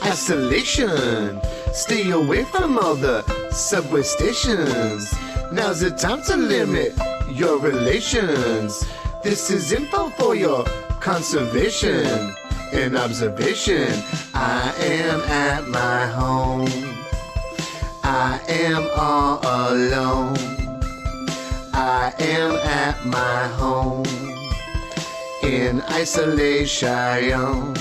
Isolation. Stay away from all the subway stations. Now's the time to limit your relations. This is info for your conservation and observation. I am at my home. I am all alone. I am at my home in isolation.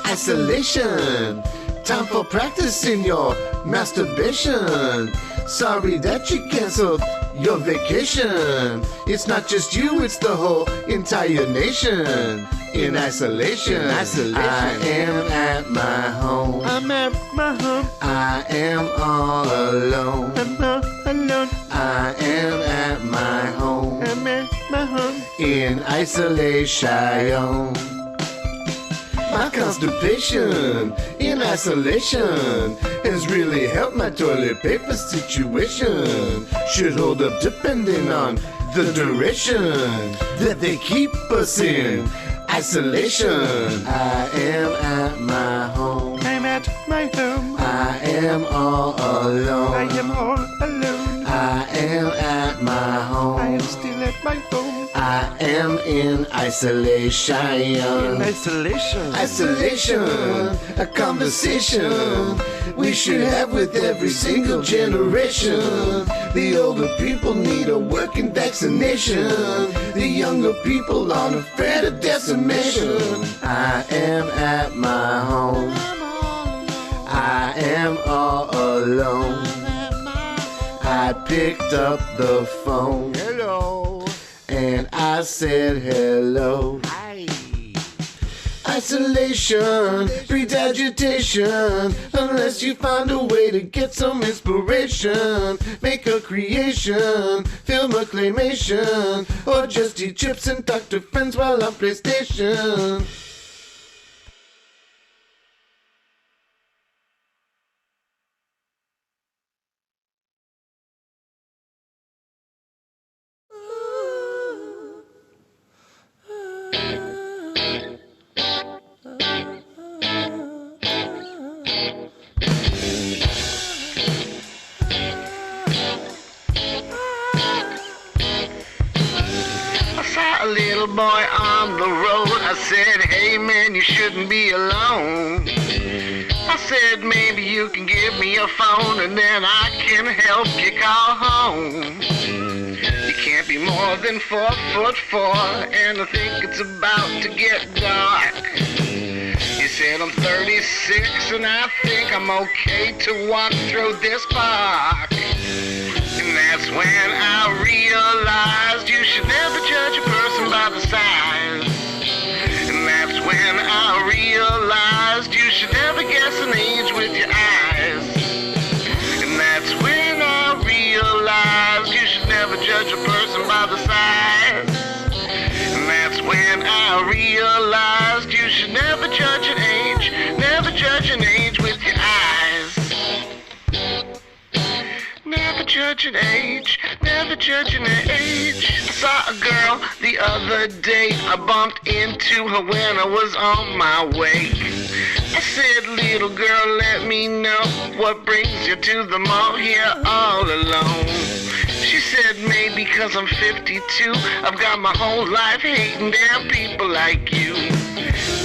Isolation. Time for practicing your masturbation. Sorry that you canceled your vacation. It's not just you, it's the whole entire nation. In isolation. I am at my home. I'm at my home. I am all alone. I'm all alone. I am at my home. I'm at my home. In isolation. My constipation in isolation has really helped my toilet paper situation. Should hold up depending on the duration that they keep us in isolation. I am at my home. I'm at my home. I am all alone. I am all alone. I am at my home. I am still at my home. I am in isolation. In isolation. Isolation, a conversation we should have with every single generation. The older people need a working vaccination. The younger people aren't afraid of decimation. I am at my home. I am all alone. I picked up the phone. Hello. And I said hello. Hi. Isolation breeds agitation. Unless you find a way to get some inspiration. Make a creation, film a claymation, or just eat chips and talk to friends while on PlayStation. A little boy on the road. I said, hey man, you shouldn't be alone. I said, maybe you can give me a phone and then I can help you call home. You can't be more than 4'4", and I think it's about to get dark. You said I'm 36 and I think I'm okay to walk through this park. And that's when I realized you should never judge a person by the size. And that's when I realized you should never guess an age with your eyes. And that's when I realized you should never judge a person by the size. And that's when I realized you should never judge an age, never judge an age with your eyes. Never judge an age, never judge an age. I saw a girl the other day. I bumped into her when I was on my way. I said, little girl, let me know what brings you to the mall here all alone. She said, maybe 'cause I'm 52. I've got my whole life hating damn people like you.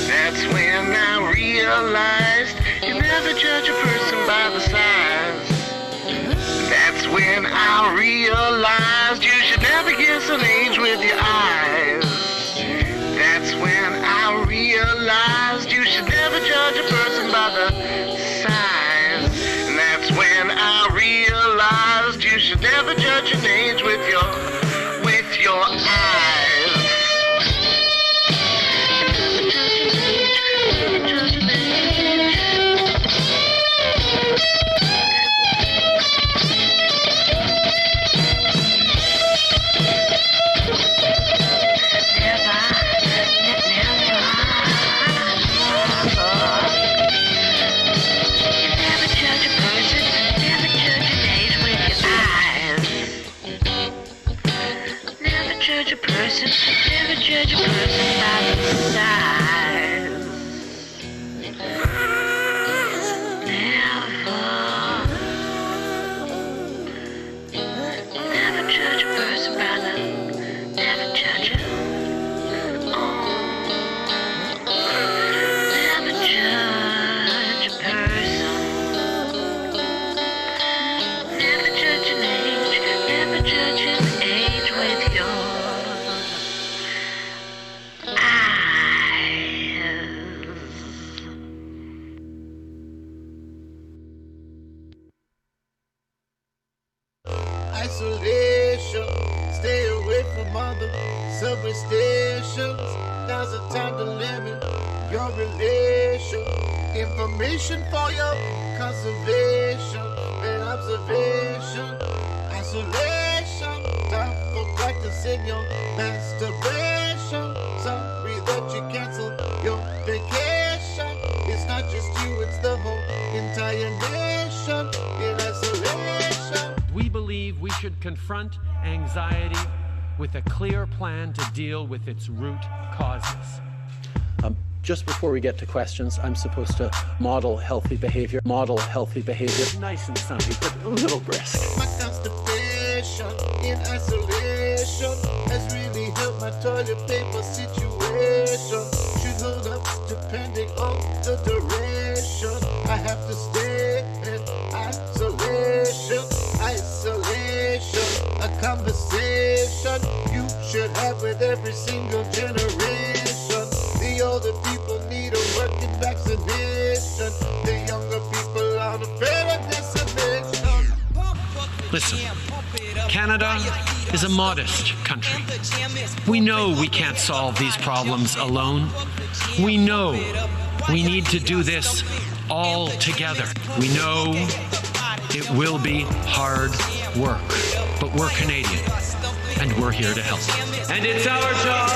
That's when I realized you never judge a person by the size. That's when I realized you should never guess an age with your eyes. That's when I realized you should never judge a person by the size. And that's when I realized you should never judge an age with your eyes. Never judge an age, never judge an age. isolation. Stay away from all the subway stations. Now's the time to limit your relation. Information for your conservation and observation. Isolation, time for practicing your masturbation. Sorry that you canceled your vacation. It's not just you, it's the whole entire nation in isolation. We believe we should confront anxiety with a clear plan to deal with its root causes. Just before we get to questions, I'm supposed to model healthy behavior. Nice and sunny, but a little brisk. My constipation in isolation has really helped my toilet paper situation. Should hold up depending on the duration. I have to stay in isolation. Isolation, a conversation you should have with every single generation. The older people need a working vaccination. The younger people are afraid of dissemination. Listen, Canada is a modest country. We know we can't solve these problems alone. We know we need to do this all together. We know it will be hard work, but we're Canadian, and we're here to help. And it's our job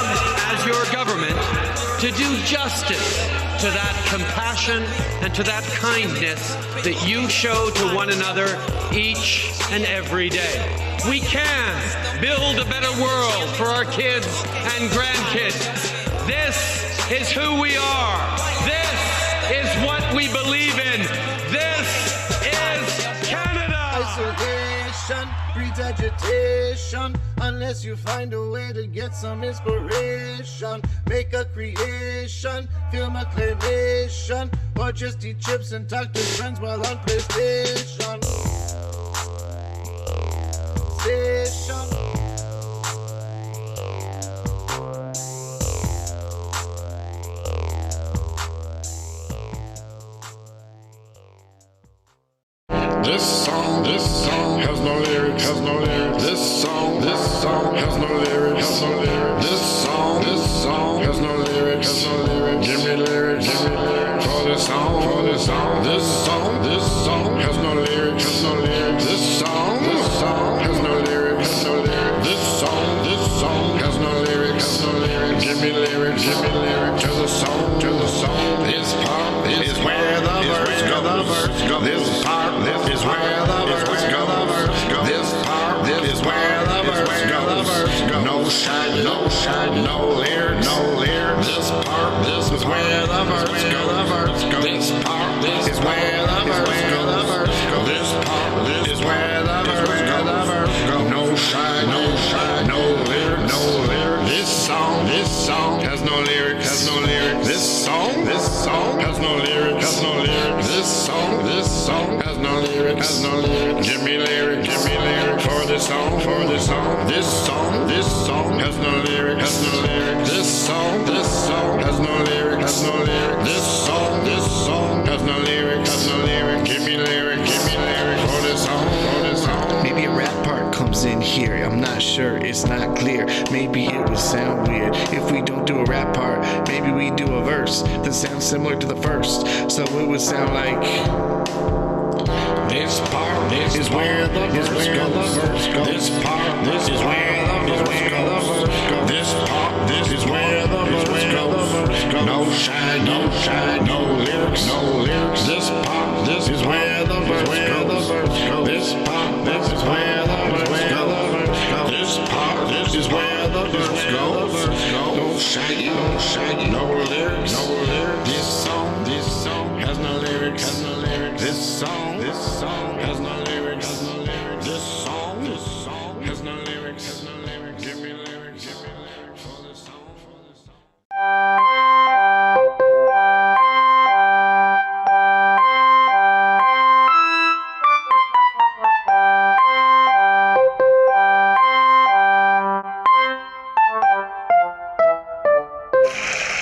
as your government to do justice to that compassion and to that kindness that you show to one another each and every day. We can build a better world for our kids and grandkids. This is who we are. This is what we believe in. This is Canada. Isolation breeds agitation unless you find a way to get some inspiration. Make a creation, film a claymation, or just eat chips and talk to friends while on PlayStation. Station. This song has no lyrics, This song has no lyrics, This song has no lyrics, Give me lyrics, for this song, This song has no lyrics, This song has no lyrics, This song has no lyrics, Give me lyrics, to the song, This part is where the verse goes, This part is where the verse goes, This part is where the verse goes, no shine, no lyrics, This part is where the verse goes, This part is where the verse goes, This part is where the verse goes, no shine, no lyrics, This song has no lyrics, This song has no lyrics, This song has no lyrics, Give me lyrics, for this song, This song has no lyrics, This song has no lyrics, This song has no lyrics, Give me lyrics, for this song, Maybe a rap part comes in here, I'm not sure, it's not clear. Maybe it would sound weird if we don't do a rap part. Maybe we do a verse that sounds similar to the first, so it would sound like this part is where the verse goes. This part is where the verse goes. This part is where the verse goes. No shine, no lyrics, This part is where the verse goes. This part is where the verse goes. This part is where the verse goes. No shine, no lyrics, This song has no lyrics, This song has no lyrics, This song has no lyrics, Give me lyrics, for this song,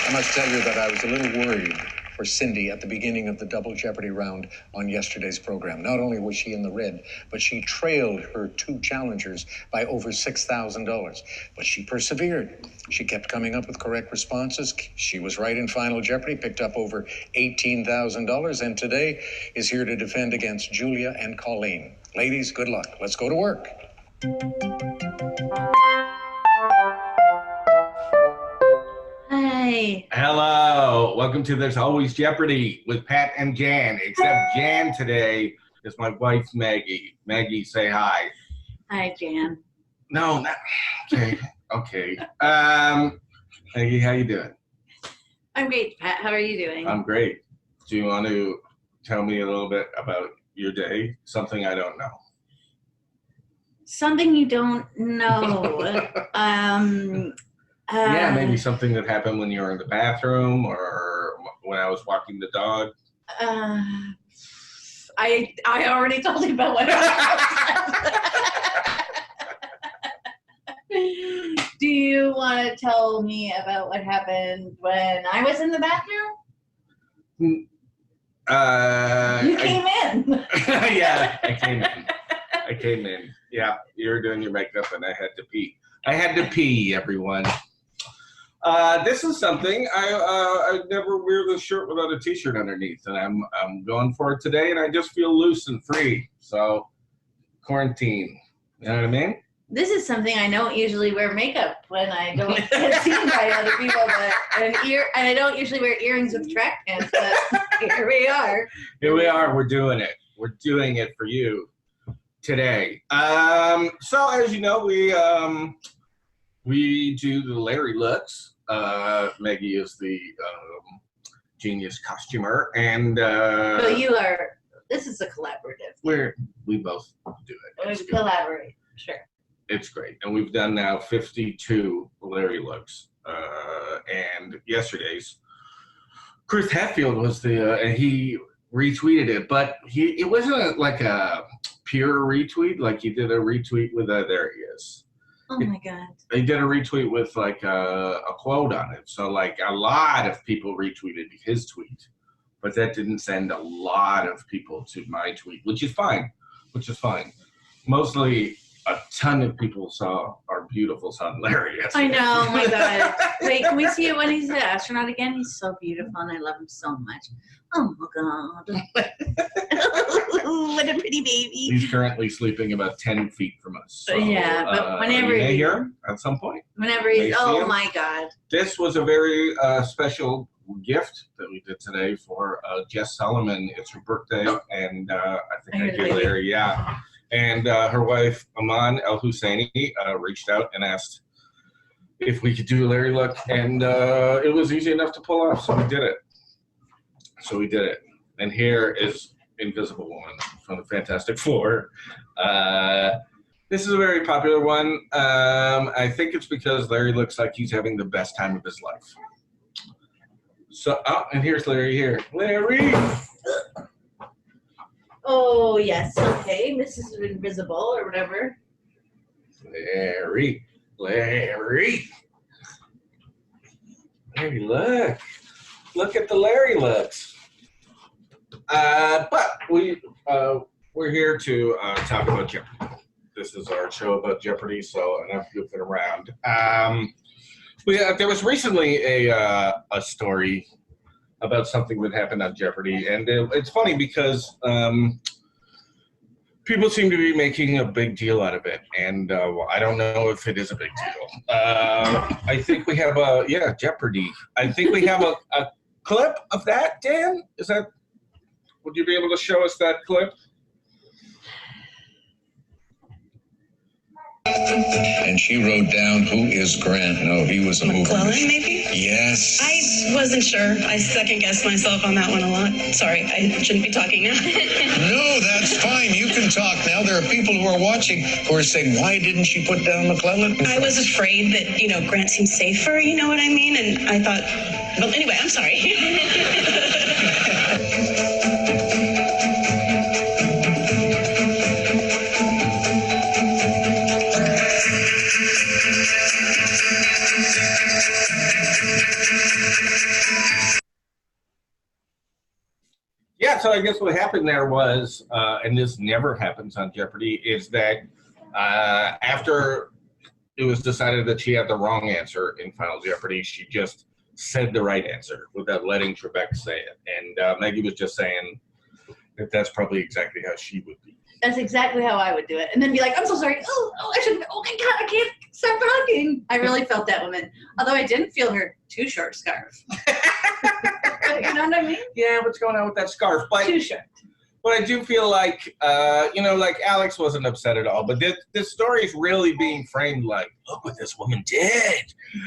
I must tell you that I was a little worried for for Cindy at the beginning of the Double Jeopardy round on yesterday's program. Not only was she in the red, but she trailed her two challengers by over $6,000. But she persevered. She kept coming up with correct responses. She was right in Final Jeopardy, picked up over $18,000, and today is here to defend against Julia and Colleen. Ladies, good luck. Let's go to work. Hi. Hello. Welcome to There's Always Jeopardy with Pat and Jan, except Jan today is my wife, Maggie. Maggie, say hi. Hi, Jan. No, not, okay, okay. Maggie, how you doing? I'm great, Pat. How are you doing? I'm great. Do you want to tell me a little bit about your day? Something I don't know. Something you don't know. Yeah, maybe something that happened when you were in the bathroom or when I was walking the dog. I already told you about what happened. Do you want to tell me about what happened when I was in the bathroom? You came in. Yeah, I came in. Yeah, you were doing your makeup and I had to pee. I had to pee, everyone. This is something I never wear this shirt without a t-shirt underneath, and I'm going for it today, and I just feel loose and free. So quarantine, you know what I mean? This is something I don't usually wear makeup when I don't get seen by other people, and I don't usually wear earrings with track pants, but here we are. Here we are. We're doing it. We're doing it for you today. So as you know, we do the Larry looks. Maggie is the genius costumer, and So you are. This is a collaborative. We both do it. We collaborate. Sure. It's great, and we've done now 52 Larry looks, and yesterday's Chris Hatfield was and he retweeted it, but it wasn't like a pure retweet, like he did a retweet with there he is. Oh my God. They did a retweet with like a quote on it, so like a lot of people retweeted his tweet, but that didn't send a lot of people to my tweet, which is fine. Mostly a ton of people saw our beautiful son Larry yesterday. I know, oh my God. Wait, can we see it when he's an astronaut again? He's so beautiful and I love him so much. Oh my God. What a pretty baby. He's currently sleeping about 10 feet from us. So, yeah, but whenever you may hear him at some point. Whenever he's, oh my God. This was a very special gift that we did today for Jess Solomon. It's her birthday, and I think I gave Larry, yeah. And her wife, Aman El Husseini, reached out and asked if we could do a Larry look, and it was easy enough to pull off, so we did it. And here is Invisible Woman from the Fantastic Four. This is a very popular one. I think it's because Larry looks like he's having the best time of his life. So, and here's Larry here. Larry! Oh, yes, okay. Mrs. Invisible or whatever. Larry, look. Look at the Larry looks. But we're here to talk about Jeopardy. This is our show about Jeopardy, so enough goofing around. There was recently a story about something that happened on Jeopardy, and it's funny because people seem to be making a big deal out of it, and I don't know if it is a big deal. I think we have Jeopardy. I think we have a clip of that, Dan? Would you be able to show us that clip? And she wrote down, who is Grant? No, he was a mover. McClellan, maybe? Yes. I wasn't sure. I second-guessed myself on that one a lot. Sorry, I shouldn't be talking now. No, that's fine. You can talk now. There are people who are watching who are saying, why didn't she put down McClellan? I was afraid that, Grant seemed safer, you know what I mean? And I thought, well, anyway, I'm sorry. I guess what happened there was, and this never happens on Jeopardy, is that after it was decided that she had the wrong answer in Final Jeopardy, she just said the right answer without letting Trebek say it. And Maggie was just saying that that's probably exactly how she would be. That's exactly how I would do it. And then be like, I'm so sorry. Oh, I shouldn't. Oh my God, I can't stop talking. I really felt that woman. Although I didn't feel her too short scarf. You know what I mean? Yeah, what's going on with that scarf? But, too short. But I do feel like, like Alex wasn't upset at all. But this story is really being framed like, look what this woman did.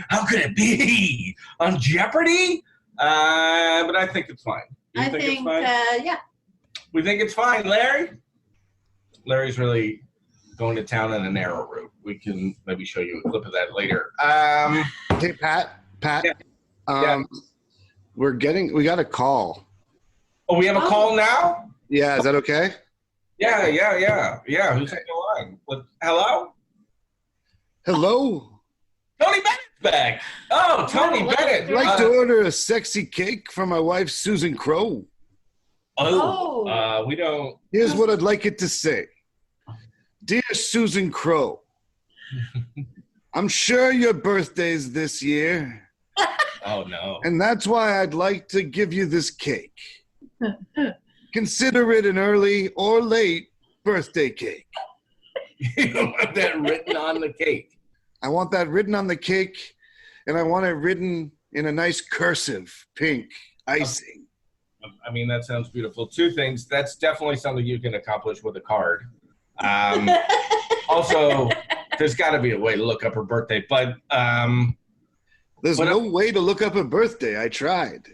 How could it be? On Jeopardy? But I think it's fine. You think it's fine? Yeah. We think it's fine, Larry? Larry's really going to town on a narrow route. We can maybe show you a clip of that later. Hey, Pat. Yeah. We got a call. Oh, we have a call now? Yeah, is that okay? Yeah. Who's on the line? Hello? Hello? Tony Bennett's back. Oh, Tony Bennett. I'd like to order a sexy cake for my wife, Susan Crowe. We don't. Here's what I'd like it to say. Dear Susan Crowe, I'm sure your birthday's this year. Oh, no. And that's why I'd like to give you this cake. Consider it an early or late birthday cake. You don't want that written on the cake. I want that written on the cake, and I want it written in a nice cursive pink icing. I mean, that sounds beautiful. Two things. That's definitely something you can accomplish with a card. Also, there's got to be a way to look up her birthday, but there's no way to look up her birthday. I tried.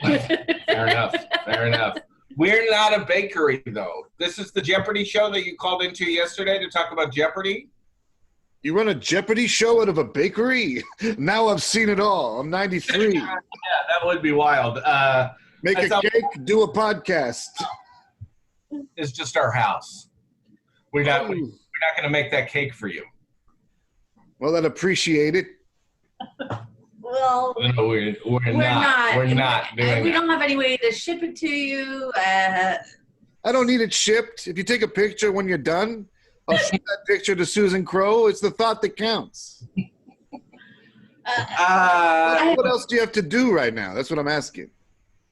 Fair enough. We're not a bakery, though. This is the Jeopardy show that you called into yesterday to talk about Jeopardy. You run a Jeopardy show out of a bakery? Now I've seen it all. I'm 93. Yeah, that would be wild. Make a cake, do a podcast. It's just our house. We're not going to make that cake for you. Well, I'd appreciate it. Well, no, we're not. We're not doing We that. don't have any way to ship it to you. I don't need it shipped. If you take a picture when you're done, I'll send that picture to Susan Crowe. It's the thought that counts. What else do you have to do right now? That's what I'm asking.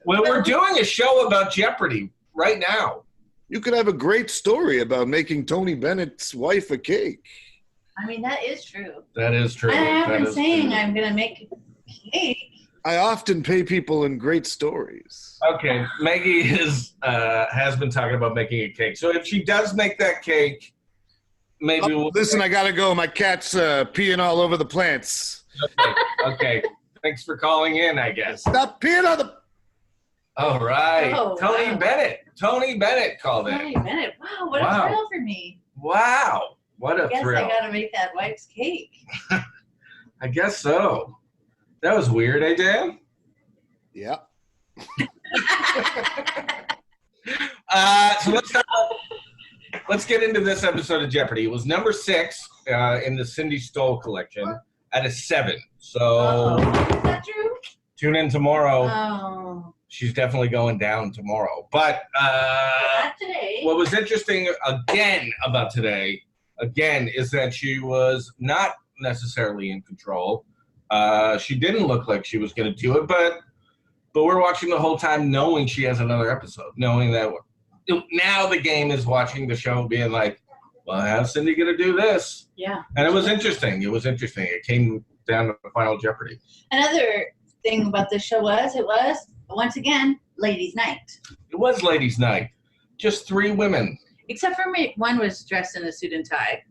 Well, we're doing a show about Jeopardy right now. You could have a great story about making Tony Bennett's wife a cake. I mean, that is true. That is true. I haven't been saying I'm going to make a cake. I often pay people in great stories. Okay, Maggie has been talking about making a cake. So if she does make that cake, maybe we'll... Listen, I got to go. My cat's peeing all over the plants. Okay. Thanks for calling in, I guess. Stop peeing on the... All right. Oh, Tony wow. Bennett. Tony Bennett called in. Tony Bennett. Wow, what Wow. a thrill for me. Wow. What a I guess thrill. I got to make that wife's cake. I guess so. That was weird, eh, Dan? Yeah. So let's get into this episode of Jeopardy. It was number 6 in the Cindy Stoll collection at a 7. So Is that true? tune in tomorrow. Oh. She's definitely going down tomorrow. But Not today. what was interesting again about today, is that she was not necessarily in control. She didn't look like she was going to do it, but we're watching the whole time knowing she has another episode, knowing that now the game is watching the show being like, well, how's Cindy going to do this? Yeah. And it was interesting. It came down to Final Jeopardy. Another thing about this show was, it was, once again, ladies' night. It was ladies' night. Just 3 women. Except for me, one was dressed in a suit and tie.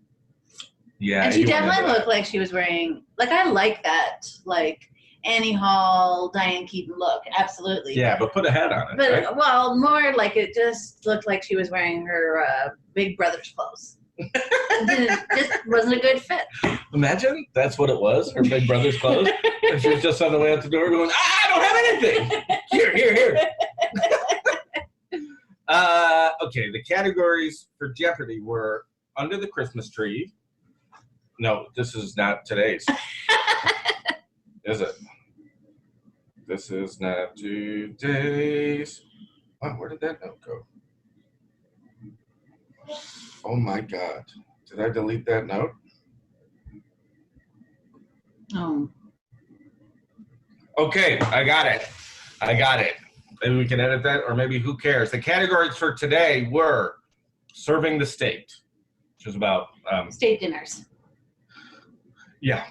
Yeah. And she you went definitely into that. looked like she was wearing, like, I like that, like, Annie Hall, Diane Keaton look. Absolutely. Yeah, but put a hat on it, But, right? well, more like it just looked like she was wearing her Big Brother's clothes. It just wasn't a good fit. Imagine that's what it was, her Big Brother's clothes. And she was just on the way out the door going, I don't have anything. Here. Okay, the categories for Jeopardy were Under the Christmas Tree. No, this is not today's. Is it? This is not today's. Wow, where did that note go? Oh my God. Did I delete that note? Oh. Okay, I got it. Maybe we can edit that, or maybe who cares? The categories for today were serving the state, which is about State dinners. yeah.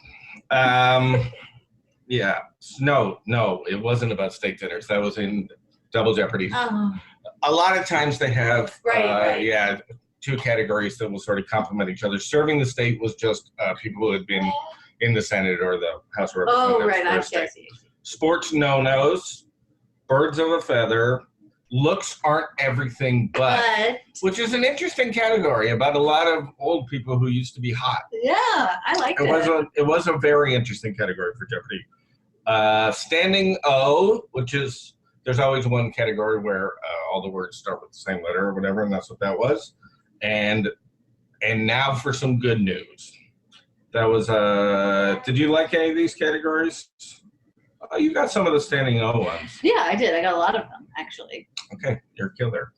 Yeah. No, it wasn't about state dinners. That was in Double Jeopardy. Oh. A lot of times they have Right. yeah, two categories that will sort of complement each other. Serving the state was just people who had been in the Senate or the House of Representatives. Oh, right. for a I state. see. Sports no-nos, birds of a feather, looks aren't everything but, which is an interesting category about a lot of old people who used to be hot. Yeah, I like it. It was a very interesting category for Jeopardy. Standing O, which is, there's always one category where all the words start with the same letter or whatever, and that's what that was. And now for some good news. That was, did you like any of these categories? Oh, you got some of the Standing O ones. Yeah, I did. I got a lot of them, actually. Okay, you're a killer.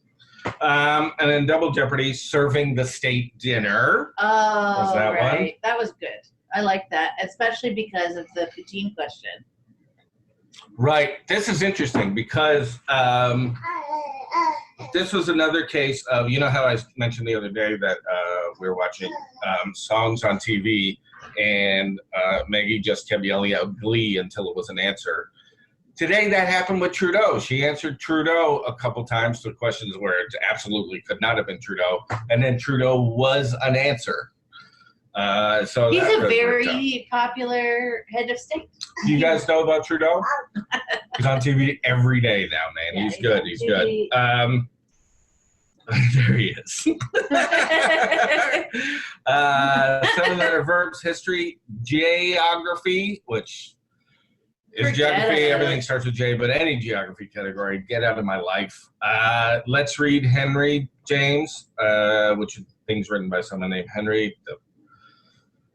And then Double Jeopardy, serving the state dinner. Oh, was that right. one? That was good. I like that, especially because of the poutine question. Right. This is interesting because this was another case of, you know how I mentioned the other day that we were watching songs on TV and Maggie just kept yelling out Glee until it was an answer. Today that happened with Trudeau. She answered Trudeau a couple times to questions where it absolutely could not have been Trudeau, and then Trudeau was an answer. So he's that a really very popular head of state. Do you guys know about Trudeau? He's on TV every day now, man. Yeah, He's good. He's good. There he is. 7-letter verbs, history, geography, which is geography. Everything starts with J, but any geography category, get out of my life. Let's read Henry James, which is things written by someone named Henry.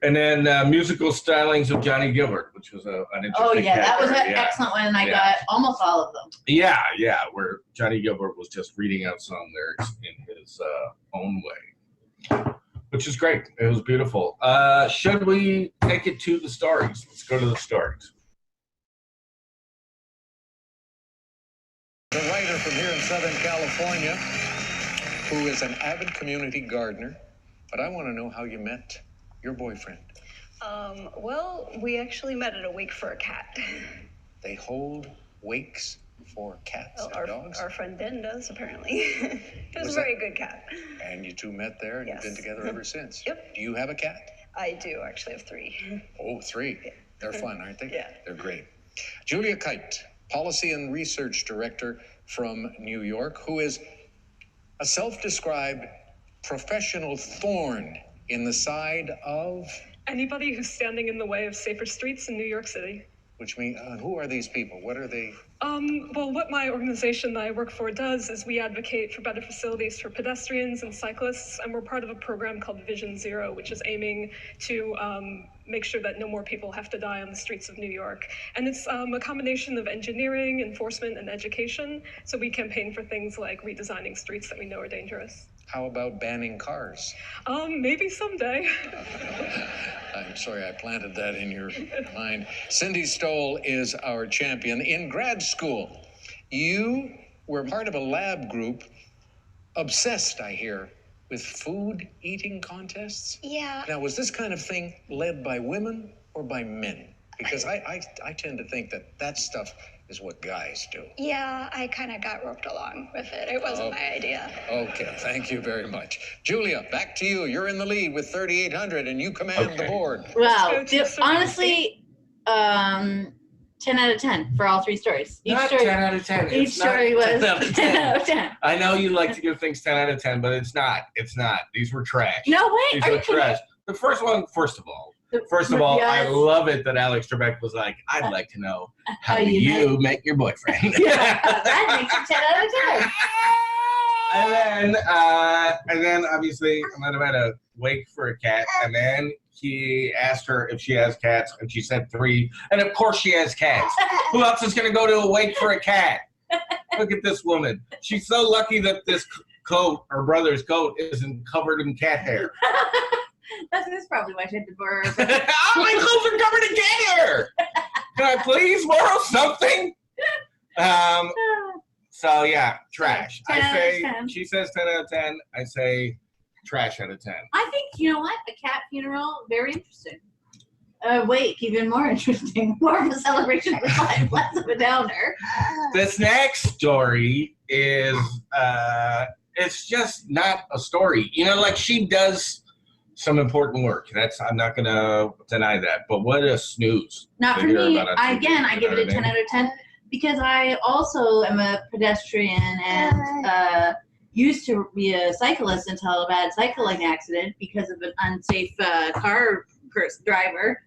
And then musical stylings of Johnny Gilbert, which was an interesting Oh, yeah, that was an category. excellent one, and I got almost all of them. Yeah, where Johnny Gilbert was just reading out song lyrics in his own way, which is great. It was beautiful. Should we take it to the stories? Let's go to the stories. The writer from here in Southern California, who is an avid community gardener, but I want to know how you met your boyfriend. Well, we actually met at a wake for a cat. They hold wakes for cats and dogs? Our friend Ben does, apparently. He was a very good cat. And you two met there and you've been together ever since? Yep. Do you have a cat? I do, actually have 3. Oh, 3. Yeah. They're fun, aren't they? Yeah. They're great. Julia Kite, Policy and Research Director from New York, who is a self-described professional thorn in the side of... Anybody who's standing in the way of safer streets in New York City. Which means, who are these people? What are they? Well, what my organization that I work for does is we advocate for better facilities for pedestrians and cyclists, and we're part of a program called Vision Zero, which is aiming to make sure that no more people have to die on the streets of New York. And it's a combination of engineering, enforcement, and education. So we campaign for things like redesigning streets that we know are dangerous. How about banning cars? Maybe someday. I'm sorry I planted that in your mind. Cindy Stoll is our champion. In grad school, you were part of a lab group obsessed, I hear, with food eating contests? Yeah. Now, was this kind of thing led by women or by men? Because I tend to think that stuff is what guys do. Yeah, I kind of got roped along with it. It wasn't my idea. Okay, thank you very much. Julia, back to you. You're in the lead with 3,800 and you command the board. Wow. Honestly, 10 out of 10 for all 3 stories. Each Not story, 10 out of 10. Each It's story not was 10 out of 10 out of 10. I know you like to give things 10 out of 10, but it's not. It's not. These were trash. No way. These Are were you kidding? trash. The first one, first of all, I love it that Alex Trebek was like, I'd like to know how you met your boyfriend. Yeah, that makes it 10 out of 10. And then obviously I met him at a wake for a cat, and then he asked her if she has cats, and she said 3. And of course she has cats. Who else is going to go to a wake for a cat? Look at this woman. She's so lucky that this coat, her brother's coat, isn't covered in cat hair. That's probably why she had to borrow. Oh, my clothes are covered in cat hair. Can I please borrow something? So yeah, trash. 10 I out of say 10. she says 10 out of 10. I say trash out of 10. I think, you know what? A cat funeral, very interesting. Wake, even more interesting. More of a celebration of life, less of a downer. This next story is it's just not a story. You know, like she does some important work. I'm not gonna deny that. But what a snooze. Not to for hear me. about on TV, Again, I you give know it a what I 10 mean? out of 10 because I also am a pedestrian and used to be a cyclist until a bad cycling accident because of an unsafe driver.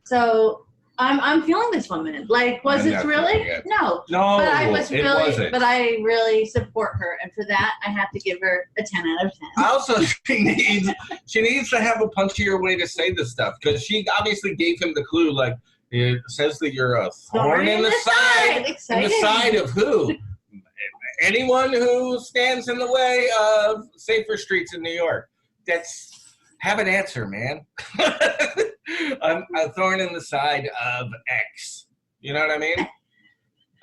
So I'm feeling this woman. Like, was I'm it not really? feeling it. No. No, but I was it really, wasn't. but I really support her, and for that, I have to give her a 10 out of 10. Also, she needs to have a punchier way to say this stuff because she obviously gave him the clue. Like it says that you're a thorn in the side. In the Exciting. side of who? Anyone who stands in the way of safer streets in New York. Have an answer, man. I'm a thorn in the side of X. You know what I mean?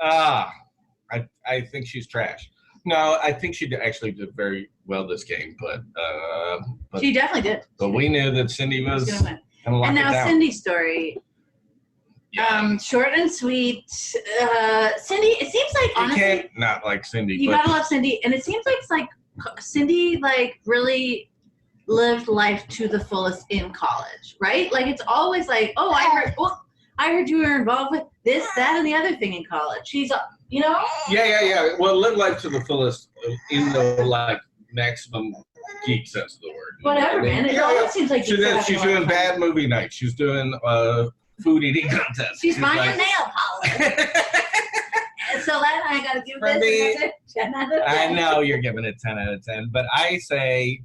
I think she's trash. No, I think she actually did very well this game, but She definitely did. But we knew that Cindy was She's gonna win. gonna lock And it now down. Cindy's story. Short and sweet. Cindy, it seems like You honestly, can't not like Cindy. you but gotta love Cindy, and it seems like it's like Cindy like really lived life to the fullest in college, right? Like it's always like, oh, I heard you were involved with this, that, and the other thing in college. She's, you know. Yeah. Well, live life to the fullest in the like maximum geek sense of the word. Whatever, man. It always seems like she's doing bad movie nights. She's doing food eating contests. She's buying like, a nail polish. So then I gotta give For me, this a 10 out of 10. I know you're giving it 10 out of 10, but I say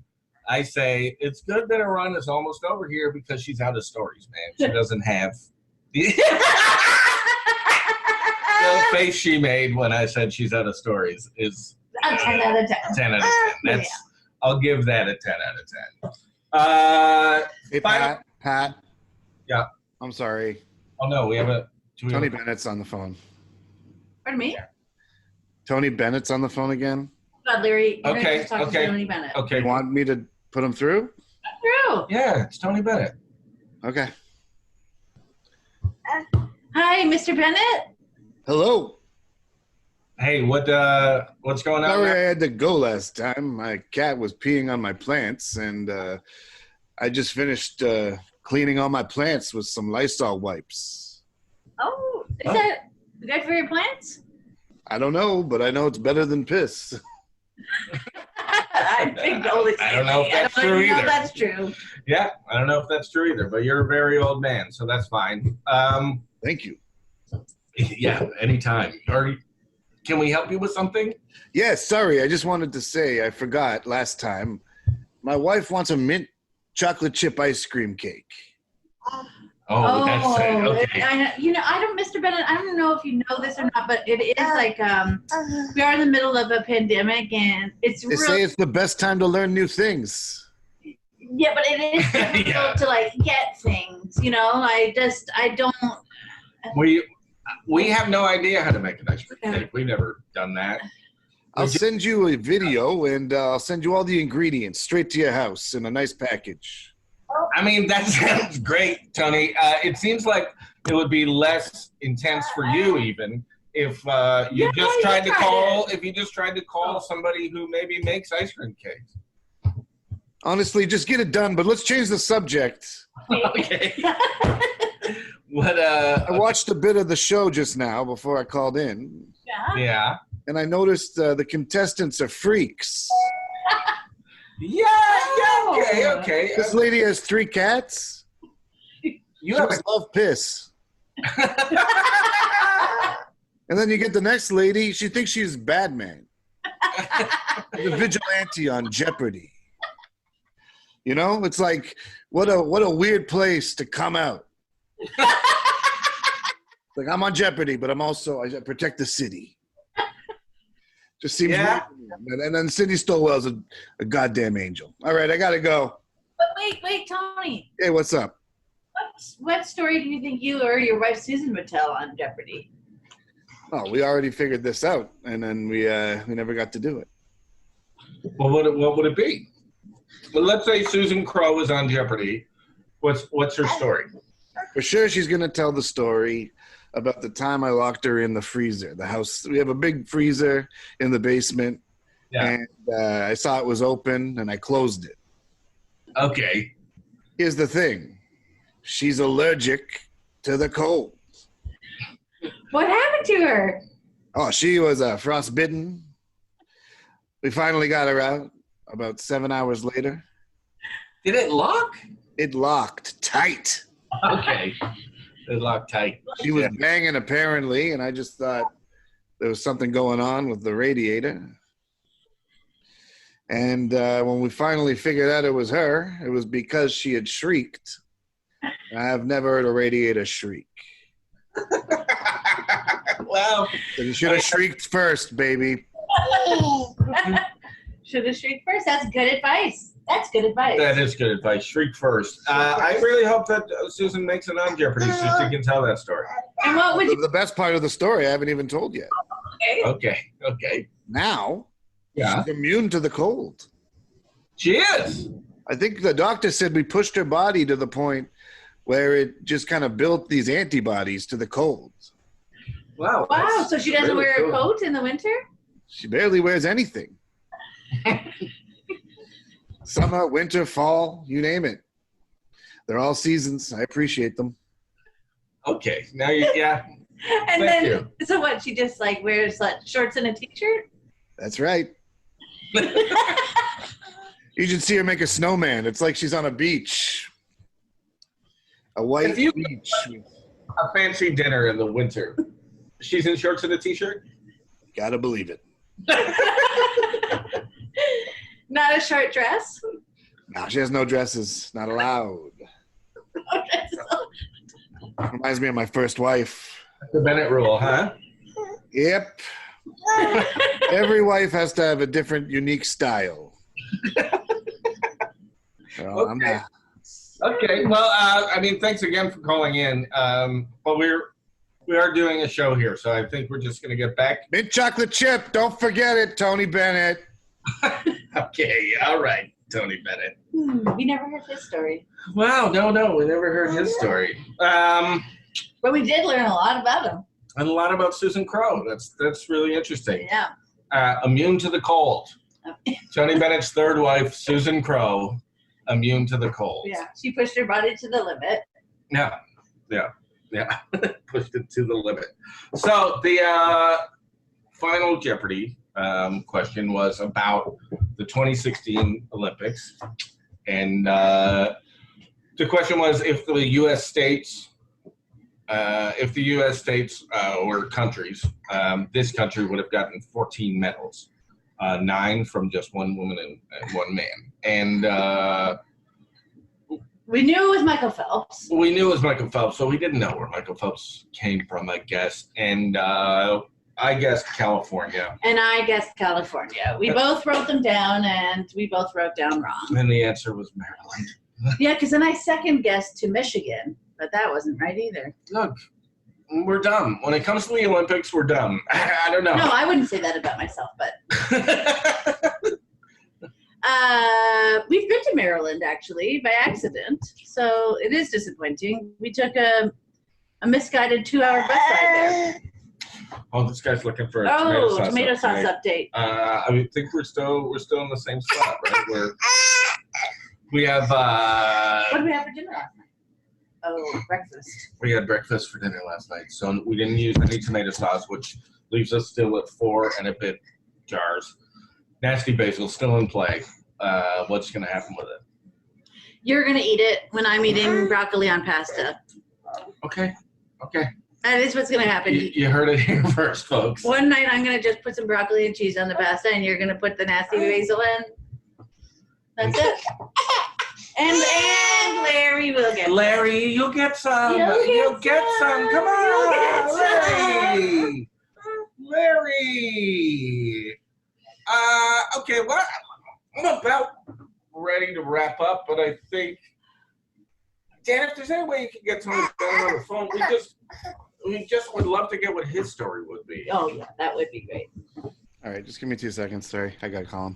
it's good that her run is almost over here because she's out of stories, man. She doesn't have the face she made when I said she's out of stories is a 10 out of 10. 10 out of 10. I'll give that a 10 out of 10. Hey, Pat. Yeah. I'm sorry. Oh no, we have a Tony Bennett's on the phone. Pardon me? Tony Bennett's on the phone again. God, Larry, you're Okay, just talking okay, to Tony Bennett. okay. You want me to put him through? True. Yeah, it's Tony Bennett. Okay. Hi, Mr. Bennett. Hello. Hey, what's going on? Sorry now? I had to go last time. My cat was peeing on my plants, and I just finished cleaning all my plants with some Lysol wipes. Oh, is that good for your plants? I don't know, but I know it's better than piss. I don't know if that's true even know either. if that's true. Yeah, I don't know if that's true either, but you're a very old man, so that's fine. Thank you. Yeah, anytime. Can we help you with something? Yes, sorry. I just wanted to say I forgot last time. My wife wants a mint chocolate chip ice cream cake. Oh, that's it. Okay. Mr. Bennett, I don't know if you know this or not, but it is like we are in the middle of a pandemic, and it's They say it's the best time to learn new things. Yeah, but it is difficult to like get things. You know, I don't. We have no idea how to make an ice cream cake. We've never done that. I'll send you a video, and I'll send you all the ingredients straight to your house in a nice package. I mean, that sounds great, Tony. It seems like it would be less intense for you, even if you just tried to call somebody who maybe makes ice cream cakes. Honestly, just get it done. But let's change the subject. Okay. I watched a bit of the show just now before I called in. Yeah. And I noticed the contestants are freaks. Yeah, okay. This lady has 3 cats. You love piss. And then you get the next lady. She thinks she's Batman. The vigilante on Jeopardy. You know, it's like what a weird place to come out. Like I'm on Jeopardy, but I protect the city. Just seems Yeah. weird. And then Cindy Stowell's a goddamn angel. All right, I gotta go. But wait, Tony. Hey, what's up? What story do you think you or your wife Susan would tell on Jeopardy? Oh, we already figured this out, and then we never got to do it. Well, what would it be? Well, let's say Susan Crow is on Jeopardy. What's her story? For sure, she's gonna tell the story about the time I locked her in the freezer. The house, we have a big freezer in the basement, and I saw it was open, and I closed it. Okay. Here's the thing. She's allergic to the cold. What happened to her? Oh, she was frostbitten. We finally got her out about 7 hours later. Did it lock? It locked tight. Okay. It locked tight. She was banging apparently, and I just thought there was something going on with the radiator. And when we finally figured out it was her, it was because she had shrieked. I've never heard a radiator shriek. Well, So you should have shrieked first, baby. Should have shrieked first. That's good advice. That's good advice. That is good advice. Shriek first. I really hope that Susan makes it on Jeopardy so she can tell that story. And what would you? The best part of the story I haven't even told yet. Okay. Now, Yeah. she's immune to the cold. She is. I think the doctor said we pushed her body to the point where it just kind of built these antibodies to the cold. Wow. Wow. So she doesn't really wear cool. a coat in the winter? She barely wears anything. Summer, winter, fall, you name it. They're all seasons. I appreciate them. Okay. Now yeah. And Thank then, you. so what? She just like wears like shorts and a t-shirt? That's right. You should see her make a snowman. It's like she's on a beach. A white If you- beach. A fancy dinner in the winter. She's in shorts and a t-shirt? Gotta believe it. Not a short dress? No, she has no dresses. Not allowed. Reminds me of my first wife. The Bennett rule, huh? Yep. Every wife has to have a different, unique style. So I'm not. Okay. Well, I mean, thanks again for calling in. But we are doing a show here, so I think we're just going to get back. Mint chocolate chip. Don't forget it, Tony Bennett. Okay. All right, Tony Bennett. We never heard his story. Wow. No, we never heard his story. But we did learn a lot about him. And a lot about Susan Crow. That's really interesting. Yeah. Immune to the cold. Tony Bennett's third wife, Susan Crow, immune to the cold. Yeah. She pushed her body to the limit. Yeah. Pushed it to the limit. So the final Jeopardy question was about the 2016 Olympics. And the question was if the U.S. states were countries, this country would have gotten 14 medals, 9 from just one woman and one man. And we knew it was Michael Phelps. we knew it was Michael Phelps, so we didn't know where Michael Phelps came from, I guess. And I guessed California. And I guessed California. We both wrote them down, and we both wrote down wrong. And the answer was Maryland. Yeah, because then I second guessed to Michigan, but that wasn't right either. Look, we're dumb. When it comes to the Olympics, we're dumb. I don't know. No, I wouldn't say that about myself, but we've been to Maryland actually by accident, so it is disappointing. We took a misguided 2-hour bus ride there. Oh, this guy's looking for a tomato sauce update. I think we're still in the same spot, right? We have What did we have for dinner last night? Oh, breakfast. We had breakfast for dinner last night, so we didn't use any tomato sauce, which leaves us still at 4 and a bit jars. Nasty basil still in play. What's going to happen with it? You're gonna eat it when I'm eating broccoli on pasta. Okay. That is what's gonna happen. You heard it here first, folks. One night I'm gonna just put some broccoli and cheese on the pasta, and you're gonna put the nasty basil in. That's it. And Larry will get Larry, you'll get some. You'll get some. Come on, You'll get some. Larry. Okay, well, I'm about ready to wrap up, but I think, Dan, if there's any way you can get Tony Bennett on the phone, we just would love to get what his story would be. Oh, yeah, that would be great. All right, just give me 2 seconds. Sorry, I gotta call him.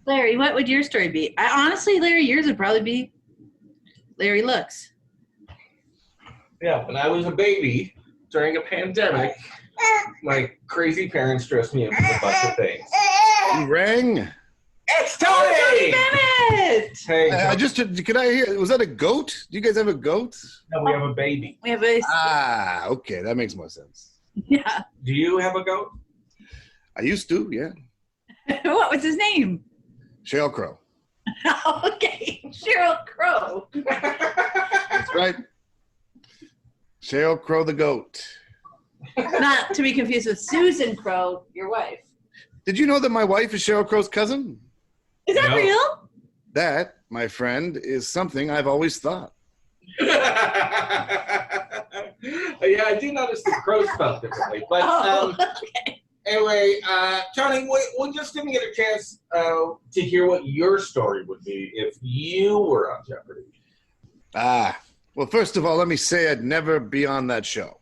Larry, what would your story be? Honestly, Larry, yours would probably be Larry Looks. Yeah, when I was a baby during a pandemic, my crazy parents dressed me up with a bunch of things. You rang? It's Tony! Bennett! Hey, I just, could I hear, was that a goat? Do you guys have a goat? no, we have a baby. We have a... Ah, okay, that makes more sense. Yeah. Do you have a goat? I used to, yeah. What was his name? Sheryl Crow. Okay, Sheryl Crow. That's right. Sheryl Crow the goat. Not to be confused with Susan Crow, your wife. Did you know that my wife is Sheryl Crow's cousin? Is that real? That, my friend, is something I've always thought. Yeah, I do notice the crow spelled differently. But okay. Anyway, Tony, we just didn't get a chance to hear what your story would be if you were on Jeopardy. Well, first of all, let me say I'd never be on that show.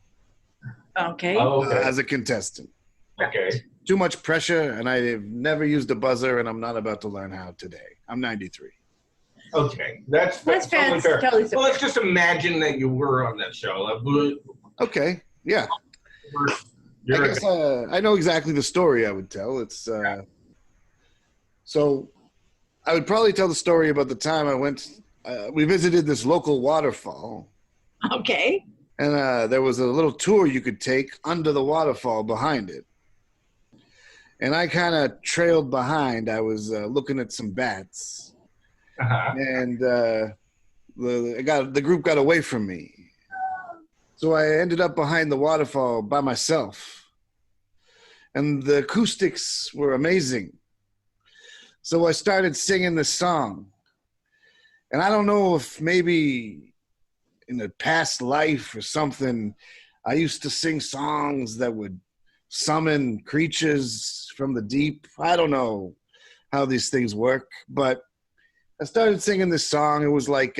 Okay. As a contestant. Okay. Too much pressure, and I've never used a buzzer, and I'm not about to learn how today. I'm 93. Okay, that's fair. totally fair. Totally well, let's just imagine that you were on that show. Okay, yeah. I guess I know exactly the story I would tell. It's so I would probably tell the story about the time I went. We visited this local waterfall. Okay. And there was a little tour you could take under the waterfall behind it. And I kind of trailed behind. I was looking at some bats. And the group got away from me. So I ended up behind the waterfall by myself. And the acoustics were amazing. So I started singing this song. And I don't know if maybe in a past life or something, I used to sing songs that would summon creatures from the deep. I don't know how these things work, but I started singing this song. It was like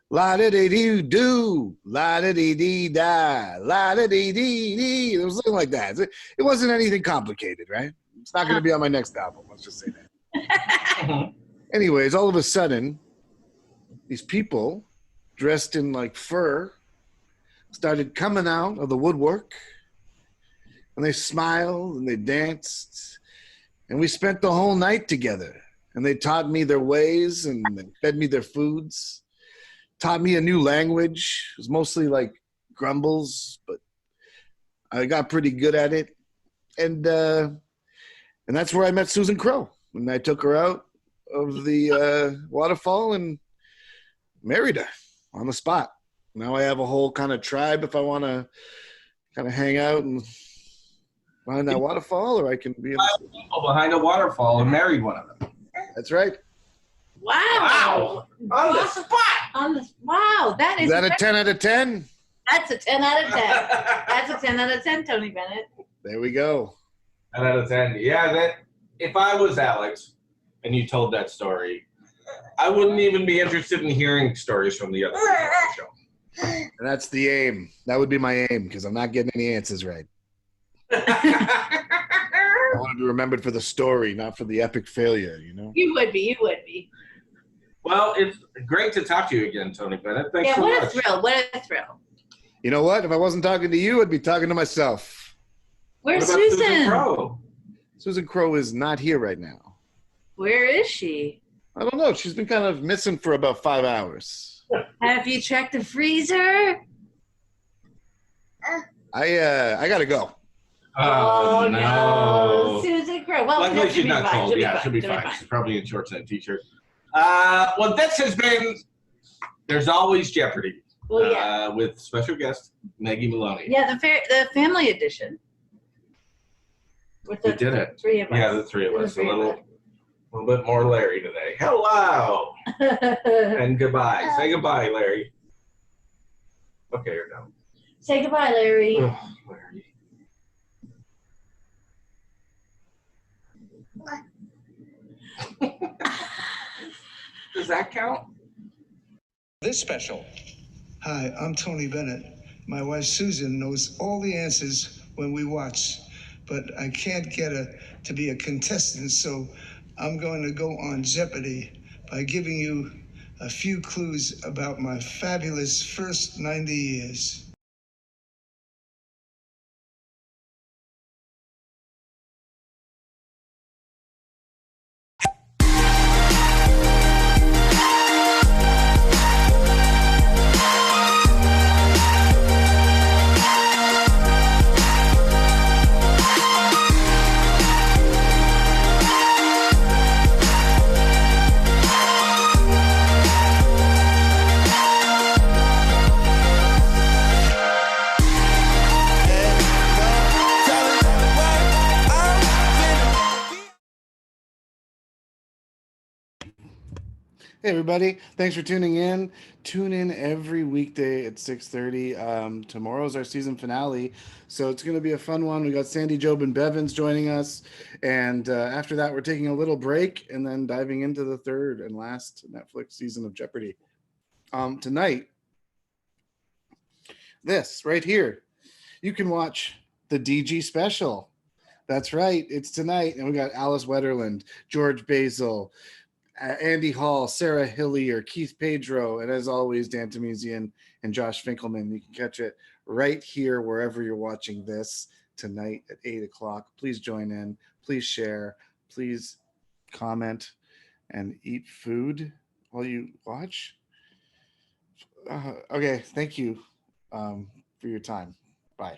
la-da-dee-doo-doo, la-da-dee-dee-da, la-da-dee-dee-dee. It was something like that. It wasn't anything complicated, right? It's not going to be on my next album. Let's just say that. Anyways, all of a sudden, these people dressed in like fur started coming out of the woodwork, and they smiled and they danced, and we spent the whole night together. And they taught me their ways and they fed me their foods, taught me a new language. It was mostly like grumbles, but I got pretty good at it. And that's where I met Susan Crow. And I took her out of the waterfall and married her on the spot. Now I have a whole kind of tribe if I want to kind of hang out and behind that waterfall, or I can be in people behind a waterfall and married one of them. That's right. Wow. On the spot. Wow. That is that a 10 out of 10? That's a 10 out of 10. That's a 10 out of 10, Tony Bennett. There we go. 10 out of 10. Yeah, that if I was Alex and you told that story, I wouldn't even be interested in hearing stories from the other people on the show. And that's the aim. That would be my aim, because I'm not getting any answers right. I want to be remembered for the story, not for the epic failure, you know? You would be. Well, it's great to talk to you again, Tony Bennett. Thanks so much. What a thrill. What a thrill. You know what? If I wasn't talking to you, I'd be talking to myself. Where's Susan? Susan Crow? Susan Crow is not here right now. Where is she? I don't know. She's been kind of missing for about 5 hours. Have you checked the freezer? I gotta go. Oh, no. Susan Crow. Well, luckily she's not fine. cold. She'll be fine. She's probably in shorts and a t-shirt. Well, this has been There's Always Jeopardy with special guest Maggie Maloney. Yeah, the family edition. We did it. Three of us. Yeah, the three of us. A little bit more Larry today. Hello and goodbye. Say goodbye, Larry. Okay, you're done. Say goodbye, Larry. Oh, Larry. Does that count? This special. Hi, I'm Tony Bennett. My wife Susan knows all the answers when we watch, but I can't get her to be a contestant, so I'm going to go on Jeopardy by giving you a few clues about my fabulous first 90 years. Hey everybody, thanks for tuning in. Tune in every weekday at 6:30. Tomorrow's our season finale, so it's going to be a fun one. We got Sandy, Job, and Bevins joining us, and after that we're taking a little break and then diving into the third and last Netflix season of Jeopardy. Tonight, this right here, you can watch the DG special. That's right, it's tonight, and we got Alice Wetterland, George Basil, Andy Hall, Sarah Hillier, Keith Pedro, and as always, Dan Tamizian and Josh Finkelman. You can catch it right here wherever you're watching this tonight at 8 o'clock. Please join in. Please share. Please comment and eat food while you watch. Okay, thank you for your time. Bye.